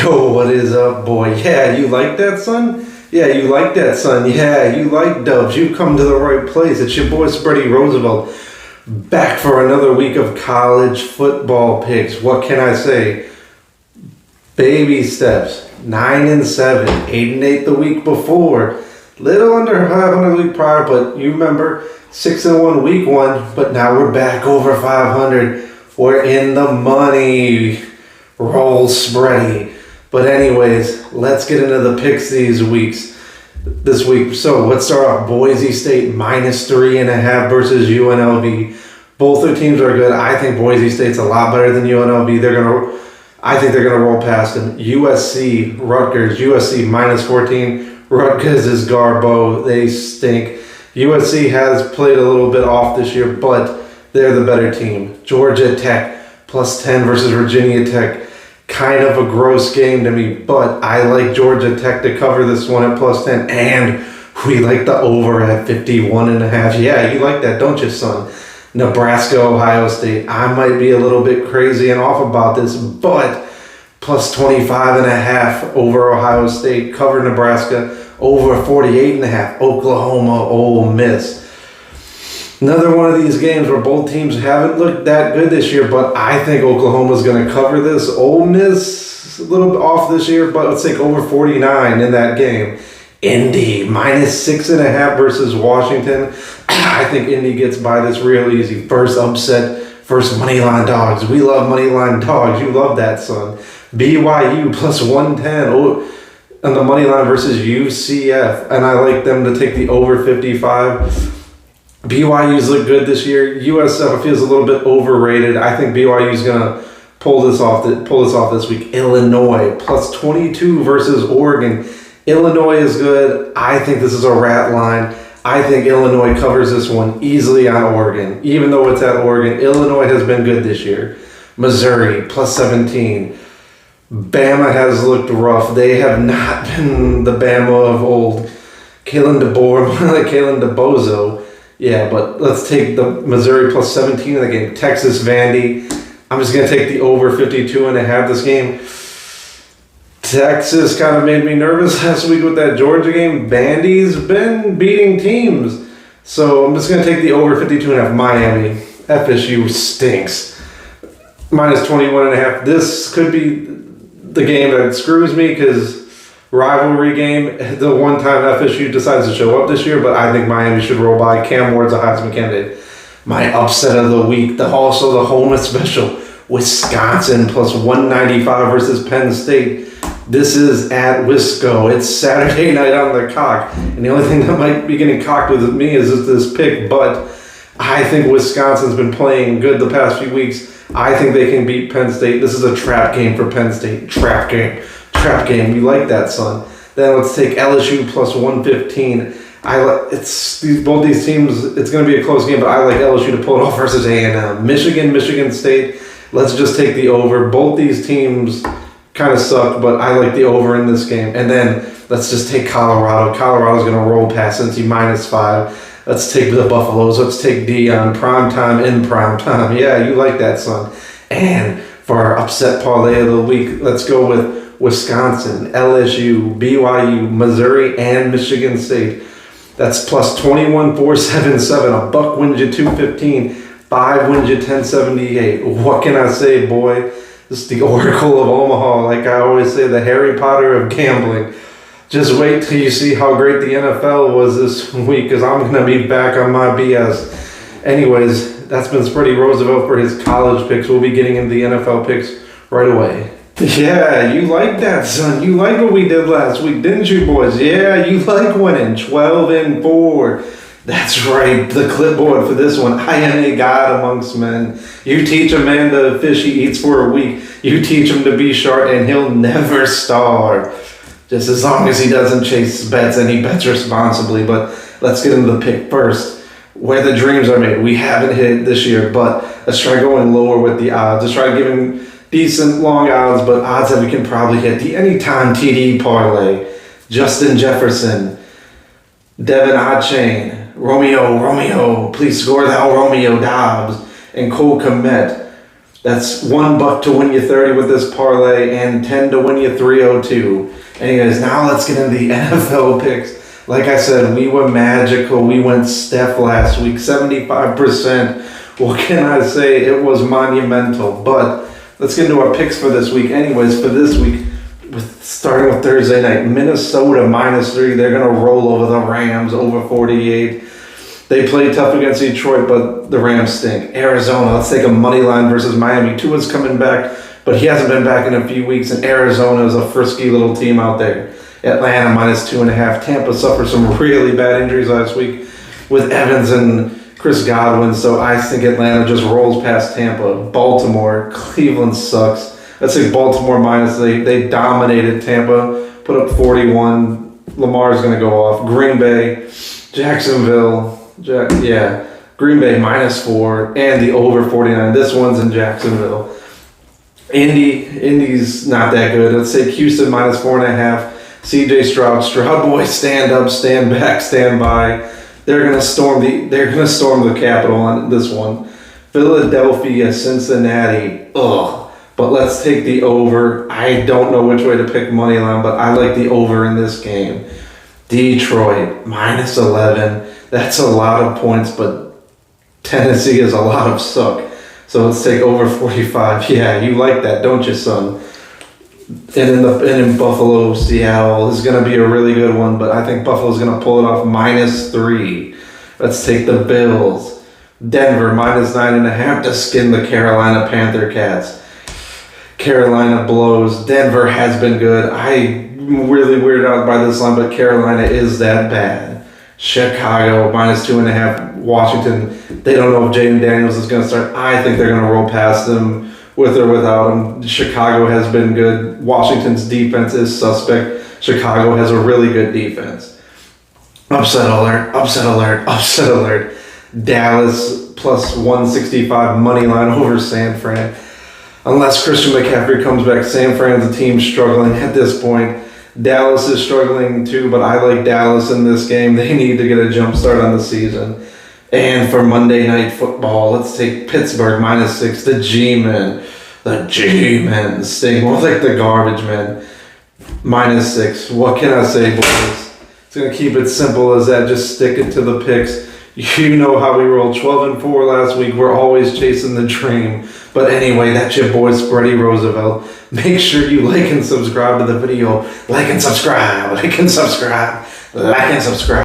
Yo, what is up, boy? Yeah, you like that, son? Yeah, you like that, son? Yeah, you like dubs. You come to the right place. It's your boy, Spready Roosevelt, back for another week of college football picks. What can I say? Baby steps. 9-7, 8-8 the week before. Little under 500 the week prior, but you remember 6-1 week one. But now we're back over 500. We're in the money. Roll Spready. But anyways, let's get into the picks this week. So let's start off. Boise State -3.5 versus UNLV. Both their teams are good. I think Boise State's a lot better than UNLV. I think they're gonna roll past them. USC, Rutgers. USC -14. Rutgers is Garbo. They stink. USC has played a little bit off this year, but they're the better team. Georgia Tech +10 versus Virginia Tech. Kind of a gross game to me, but I like Georgia Tech to cover this one at +10, and we like the over at 51.5. Yeah, you like that, don't you, son? Nebraska, Ohio State. I might be a little bit crazy and off about this, but +25.5 over Ohio State. Cover Nebraska. Over 48.5. Oklahoma, Ole Miss. Another one of these games where both teams haven't looked that good this year, but I think Oklahoma's going to cover this. Ole Miss, a little bit off this year, but let's take over 49 in that game. Indy, -6.5 versus Washington. I think Indy gets by this real easy. First upset, first moneyline dogs. We love moneyline dogs. You love that, son. BYU +110 on the moneyline versus UCF, and I like them to take the over 55. BYU's look good this year. USF feels a little bit overrated. I think BYU's gonna pull this off this week. Illinois +22 versus Oregon. Illinois is good. I think this is a rat line. I think Illinois covers this one easily on Oregon. Even though it's at Oregon, Illinois has been good this year. Missouri +17. Bama has looked rough. They have not been the Bama of old. Kalen DeBoer, more like Kalen DeBozo. Yeah, but let's take the Missouri +17 in the game. Texas, Vandy. I'm just going to take the over 52.5 this game. Texas kind of made me nervous last week with that Georgia game. Vandy's been beating teams. So I'm just going to take the over 52.5. Miami. FSU stinks. -21.5. This could be the game that screws me because rivalry game, the one time FSU decides to show up this year, but I think Miami should roll by. Cam Ward's a Heisman candidate. My upset of the week, also the home special, Wisconsin +195 versus Penn State. This is at Wisco. It's Saturday night on the cock, and the only thing that might be getting cocked with me is just this pick, but I think Wisconsin's been playing good the past few weeks. I think they can beat Penn State. This is a trap game for Penn State. Trap game. You like that, son. Then let's take LSU +115. Both these teams. It's going to be a close game, but I like LSU to pull it off versus A&M. Michigan State. Let's just take the over. Both these teams kind of suck, but I like the over in this game. And then let's just take Colorado. Colorado's going to roll past Cincy -5. Let's take the Buffaloes. Let's take Dion primetime in primetime. Yeah, you like that, son. And for our upset parlay of the week, let's go with Wisconsin, LSU, BYU, Missouri, and Michigan State. That's +21, 477. A buck wins you 215. 5 wins you 1078. What can I say, boy? This is the Oracle of Omaha. Like I always say, the Harry Potter of gambling. Just wait till you see how great the NFL was this week, because I'm going to be back on my BS. Anyways, that's been Spready Roosevelt for his college picks. We'll be getting into the NFL picks right away. Yeah, you like that, son. You like what we did last week, didn't you, boys? Yeah, you like winning 12-4. That's right, the clipboard for this one. I am a god amongst men. You teach a man to fish he eats for a week. You teach him to be sharp and he'll never starve. Just as long as he doesn't chase bets and he bets responsibly. But let's get into the pick first. Where the dreams are made. We haven't hit it this year, but let's try going lower with the odds. Let's try giving decent long odds, but odds that we can probably hit. The anytime TD parlay. Justin Jefferson, Devin Odchain, Romeo, please score thou Romeo Dobbs, and Cole Kmet. That's $1 to win you 30 with this parlay and 10 to win you 302. Anyways, now let's get into the NFL picks. Like I said, we were magical. We went Steph last week, 75%. What can I say? It was monumental. But let's get into our picks for this week. Anyways, for this week, starting with Thursday night, Minnesota -3. They're going to roll over the Rams over 48. They play tough against Detroit, but the Rams stink. Arizona, let's take a money line versus Miami. Tua's coming back, but he hasn't been back in a few weeks, and Arizona is a frisky little team out there. Atlanta -2.5. Tampa suffered some really bad injuries last week with Evans and Chris Godwin, so I think Atlanta just rolls past Tampa. Baltimore, Cleveland sucks. Let's take Baltimore minus. They dominated Tampa, put up 41. Lamar's going to go off. Green Bay, Jacksonville. Green Bay -4 and the over 49. This one's in Jacksonville. Indy's not that good. Let's say Houston -4.5. CJ Stroud boy, stand up, stand back, stand by. They're gonna storm the Capitol on this one. Philadelphia, Cincinnati. But let's take the over. I don't know which way to pick money line, but I like the over in this game. Detroit -11. That's a lot of points, but Tennessee is a lot of suck. So let's take over 45. Yeah, you like that, don't you, son? And in Buffalo, Seattle is going to be a really good one, but I think Buffalo's going to pull it off -3. Let's take the Bills. Denver -9.5 to skin the Carolina Panther Cats. Carolina blows. Denver has been good. I'm really weirded out by this line, but Carolina is that bad. Chicago -2.5. Washington, they don't know if Jaden Daniels is going to start. I think they're going to roll past them with or without him. Chicago has been good. Washington's defense is suspect. Chicago has a really good defense. Upset alert, upset alert, upset alert. Dallas +165 money line over San Fran. Unless Christian McCaffrey comes back, San Fran's a team struggling at this point. Dallas is struggling too, but I like Dallas in this game. They need to get a jump start on the season. And for Monday Night Football, let's take Pittsburgh -6. The G-Men sting more like the garbage men. -6. What can I say, boys? It's going to keep it simple as that. Just stick it to the picks. You know how we rolled 12-4 last week. We're always chasing the dream. But anyway, that's your boy Spready Roosevelt. Make sure you like and subscribe to the video. Like and subscribe. Like and subscribe. Like and subscribe.